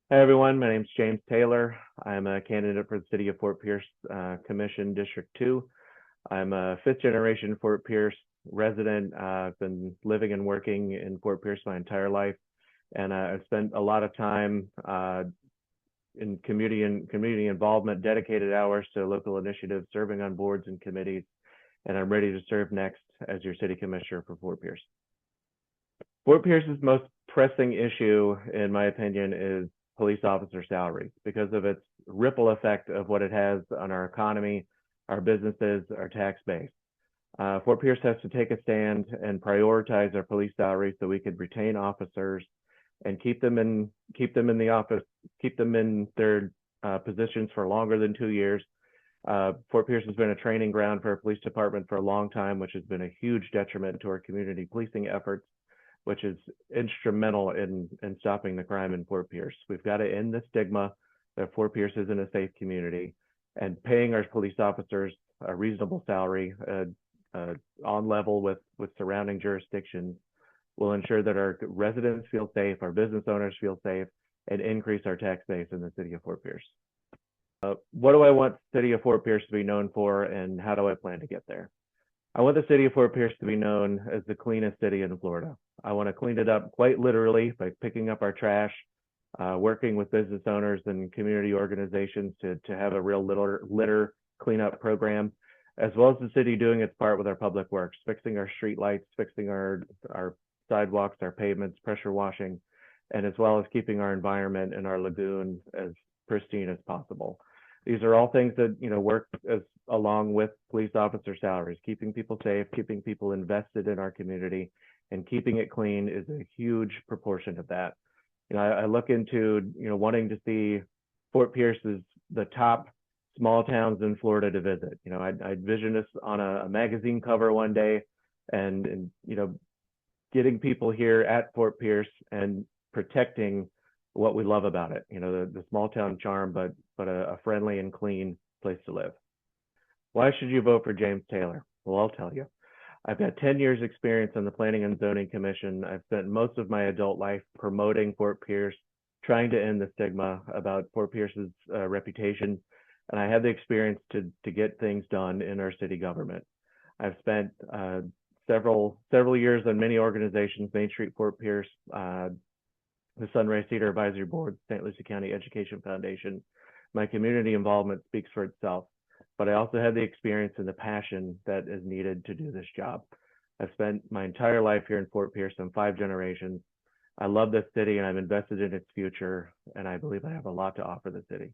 Hi, everyone. My name is James Taylor. I'm a candidate for the City of Fort Pierce Commission District 2. I'm a fifth generation Fort Pierce resident. I've been living and working in Fort Pierce my entire life, and I've spent a lot of time in community involvement, dedicated hours to local initiatives, serving on boards and committees, and I'm ready to serve next as your City Commissioner for Fort Pierce. Fort Pierce's most pressing issue, in my opinion, is police officer salaries because of its ripple effect of what it has on our economy, our businesses, our tax base. Fort Pierce has to take a stand and prioritize our police salaries so we can retain officers and keep them in the office, keep them in their positions for longer than 2 years. Fort Pierce has been a training ground for our police department for a long time, which has been a huge detriment to our community policing efforts, which is instrumental in stopping the crime in Fort Pierce. We've got to end the stigma that Fort Pierce isn't a safe community, and paying our police officers a reasonable salary on level with surrounding jurisdictions will ensure that our residents feel safe, our business owners feel safe, and increase our tax base in the city of Fort Pierce. What do I want the city of Fort Pierce to be known for, and how do I plan to get there? I want the city of Fort Pierce to be known as the cleanest city in Florida. I want to clean it up quite literally by picking up our trash, working with business owners and community organizations to have a real litter cleanup program, as well as the city doing its part with our public works, fixing our street lights, fixing our sidewalks, our pavements, pressure washing, and as well as keeping our environment and our lagoon as pristine as possible. These are all things that work along with police officer salaries. Keeping people safe, keeping people invested in our community, and keeping it clean is a huge proportion of that. I look into wanting to see Fort Pierce as the top small towns in Florida to visit. I'd vision this on a magazine cover one day, and getting people here at Fort Pierce and protecting what we love about it. The small town charm, but a friendly and clean place to live. Why should you vote for James Taylor? Well, I'll tell you. I've got 10 years experience on the Planning and Zoning Commission. I've spent most of my adult life promoting Fort Pierce, trying to end the stigma about Fort Pierce's reputation, and I have the experience to get things done in our city government. I've spent several years on many organizations: Main Street Fort Pierce, the Sunrise Theater Advisory Board, St. Lucie County Education Foundation. My community involvement speaks for itself, but I also have the experience and the passion that is needed to do this job. I've spent my entire life here in Fort Pierce, in 5 generations. I love this city and I'm invested in its future, and I believe I have a lot to offer the city.